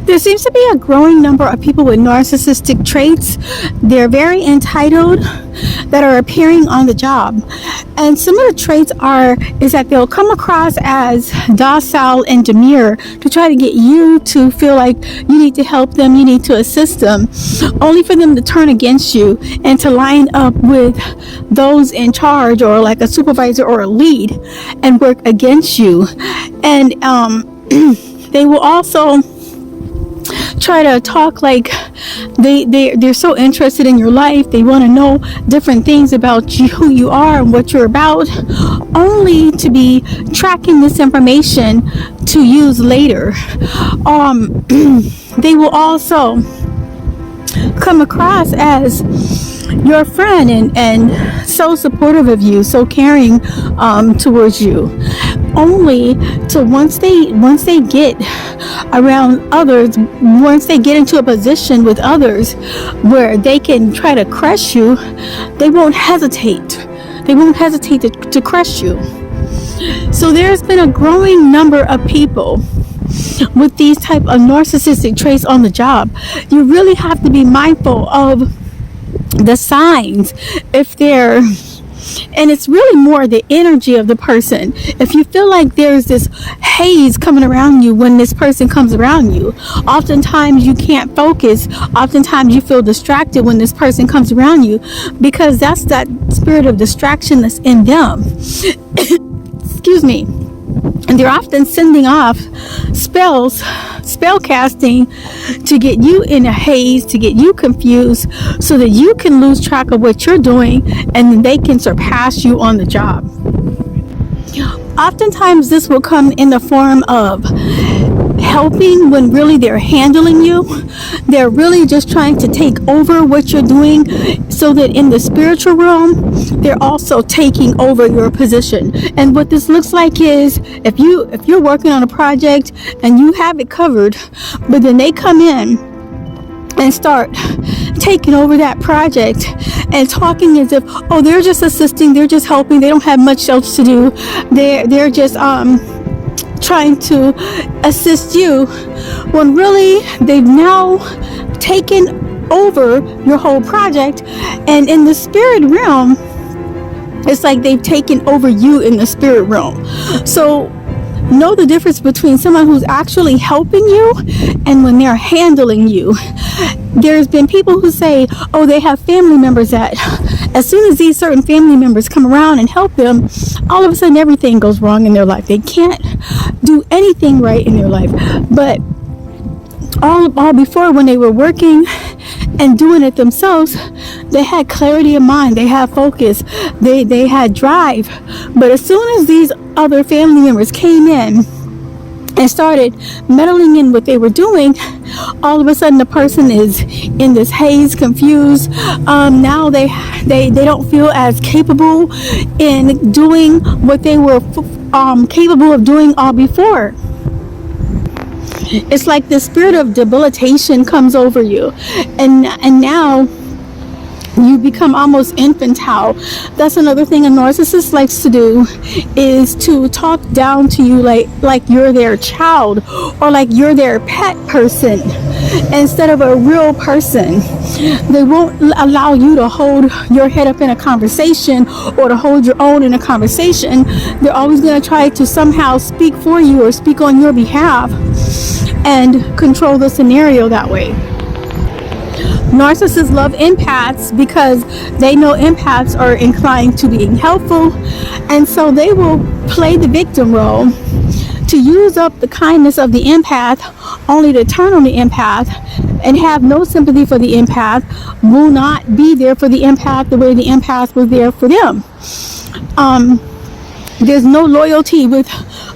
There seems to be a growing number of people with narcissistic traits. They're very entitled that are appearing on the job. And some of the traits is that they'll come across as docile and demure to try to get you to feel like you need to help them, you need to assist them, only for them to turn against you and to line up with those in charge or like a supervisor or a lead and work against you. And they will also try to talk like they're so interested in your life. They want to know different things about you, who you are and what you're about, only to be tracking this information to use later. They will also come across as your friend and so supportive of you, so caring towards you, only to once they get around others, once they get into a position with others where they can try to crush you, they won't hesitate to crush you. So there's been a growing number of people with these type of narcissistic traits on the job. You really have to be mindful of the signs, and it's really more the energy of the person. If you feel like there's this haze coming around you when this person comes around you, oftentimes you can't focus, oftentimes you feel distracted when this person comes around you, because that's that spirit of distraction that's in them. Excuse me. And they're often sending off spell casting to get you in a haze, to get you confused, so that you can lose track of what you're doing and then they can surpass you on the job. Oftentimes this will come in the form of helping when really they're handling you. They're really just trying to take over what you're doing, so that in the spiritual realm they're also taking over your position. And what this looks like is, if you're working on a project and you have it covered, but then they come in and start taking over that project and talking as if, oh, they're just assisting, they're just helping, they don't have much else to do, they're just trying to assist you, when really they've now taken over your whole project. And in the spirit realm, it's like they've taken over you in the spirit realm. So know the difference between someone who's actually helping you and when they're handling you. There's been people who say, oh, they have family members that as soon as these certain family members come around and help them, all of a sudden everything goes wrong in their life. They can't do anything right in their life. But all before, when they were working and doing it themselves, they had clarity of mind, they had focus, they had drive. But as soon as these other family members came in and started meddling in what they were doing, all of a sudden the person is in this haze, confused. Now they don't feel as capable in doing what they were capable of doing all before. It's like the spirit of debilitation comes over you, and now you become almost infantile. That's another thing a narcissist likes to do, is to talk down to you like you're their child, or like you're their pet person instead of a real person. They won't allow you to hold your head up in a conversation or to hold your own in a conversation. They're always going to try to somehow speak for you or speak on your behalf and control the scenario that way. Narcissists love empaths because they know empaths are inclined to being helpful, and so they will play the victim role to use up the kindness of the empath, only to turn on the empath and have no sympathy for the empath, will not be there for the empath the way the empath was there for them. There's no loyalty with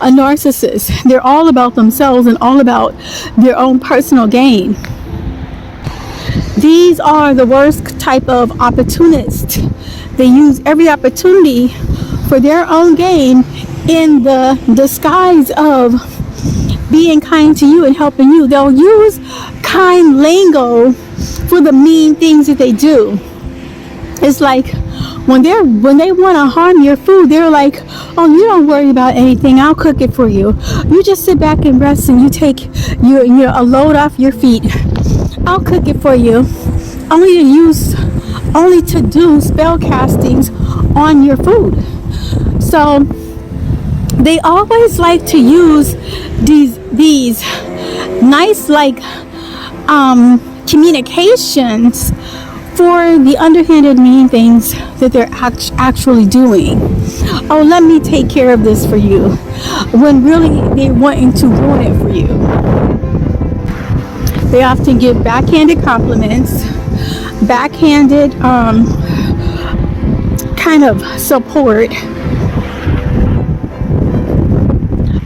a narcissist. They're all about themselves and all about their own personal gain. These are the worst type of opportunists. They use every opportunity for their own gain in the disguise of being kind to you and helping you. They'll use kind lingo for the mean things that they do. It's like when they want to harm your food, they're like, oh, you don't worry about anything, I'll cook it for you. You just sit back and rest and you take you're a load off your feet. I'll cook it for you. Only to do spell castings on your food. So they always like to use these nice communications for the underhanded mean things that they're actually doing. Oh, let me take care of this for you, when really they're wanting to ruin it for you. They often give backhanded compliments, backhanded kind of support.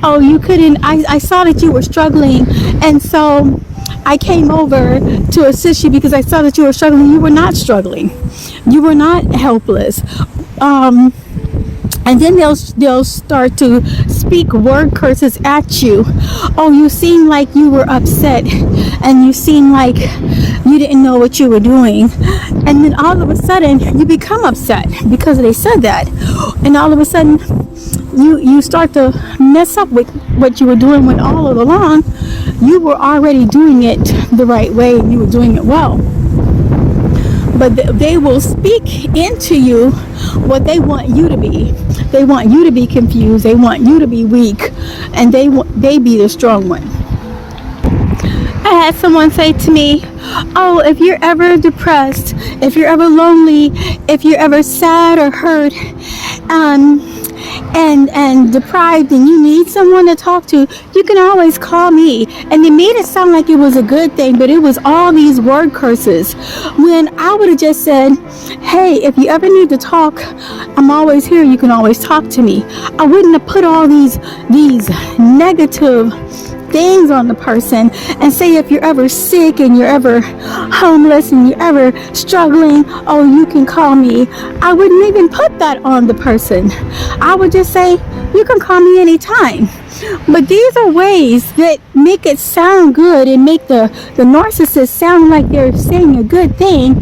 Oh, you couldn't, I saw that you were struggling, and so I came over to assist you because I saw that you were struggling. You were not struggling. You were not helpless. And then they'll start to speak word curses at you. Oh, you seem like you were upset, and you seem like you didn't know what you were doing. And then all of a sudden you become upset because they said that. And all of a sudden you start to mess up with what you were doing, when all along you were already doing it the right way and you were doing it well. But they will speak into you what they want you to be. They want you to be confused. They want you to be weak, and they be the strong one. I had someone say to me, oh, if you're ever depressed, if you're ever lonely, if you're ever sad or hurt, and deprived, and you need someone to talk to, you can always call me. And they made it sound like it was a good thing, but it was all these word curses, when I would have just said, hey, if you ever need to talk, I'm always here. You can always talk to me. I wouldn't have put all these negative things on the person and say, if you're ever sick and you're ever homeless and you're ever struggling, oh, you can call me. I wouldn't even put that on the person. I would just say, you can call me anytime. But these are ways that make it sound good and make the narcissist sound like they're saying a good thing,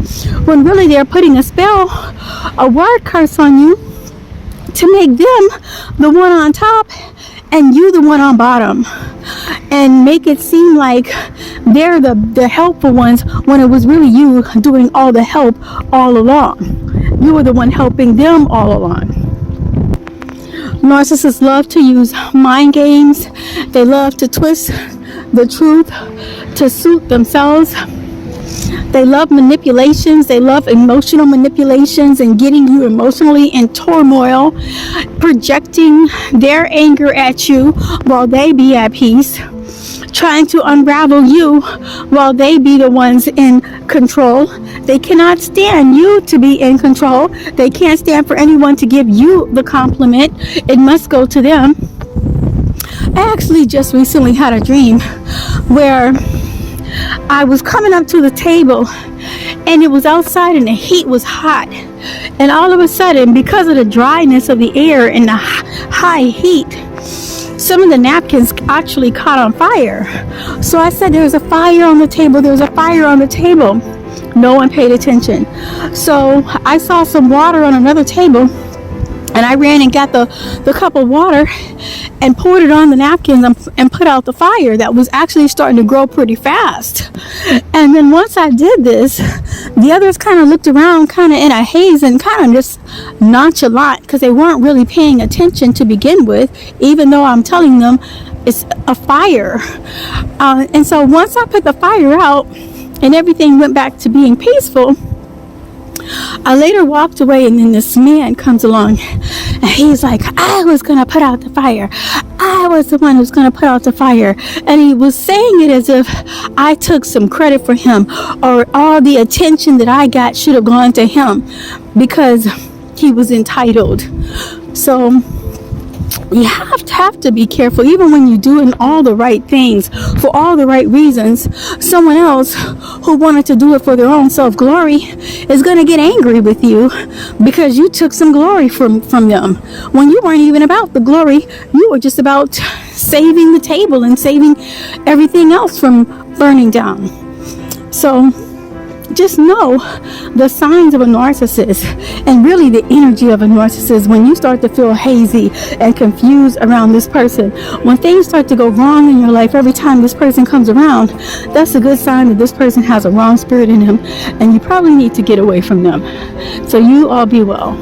when really they're putting a spell, a word curse on you, to make them the one on top and you the one on bottom, and make it seem like they're the helpful ones, when it was really you doing all the help all along. You were the one helping them all along. Narcissists love to use mind games. They love to twist the truth to suit themselves. They love manipulations. They love emotional manipulations and getting you emotionally in turmoil, projecting their anger at you while they be at peace, trying to unravel you while they be the ones in control. They cannot stand you to be in control. They can't stand for anyone to give you the compliment. It must go to them. I actually just recently had a dream where I was coming up to the table, and it was outside and the heat was hot. And all of a sudden, because of the dryness of the air and the high heat, some of the napkins actually caught on fire. So I said, there's a fire on the table. There's a fire on the table. No one paid attention. So I saw some water on another table, and I ran and got the cup of water and poured it on the napkins and put out the fire that was actually starting to grow pretty fast. And then once I did this, the others kind of looked around kind of in a haze and kind of just nonchalant, because they weren't really paying attention to begin with, even though I'm telling them it's a fire. And so once I put the fire out and everything went back to being peaceful, I later walked away, and then this man comes along, and he's like, I was going to put out the fire. I was the one who's going to put out the fire. And he was saying it as if I took some credit for him, or all the attention that I got should have gone to him because he was entitled. So you have to be careful, even when you're doing all the right things for all the right reasons. Someone else who wanted to do it for their own self-glory is going to get angry with you because you took some glory from them, when you weren't even about the glory. You were just about saving the table and saving everything else from burning down. So just know the signs of a narcissist and really the energy of a narcissist. When you start to feel hazy and confused around this person, when things start to go wrong in your life every time this person comes around, that's a good sign that this person has a wrong spirit in him, and you probably need to get away from them. So you all be well.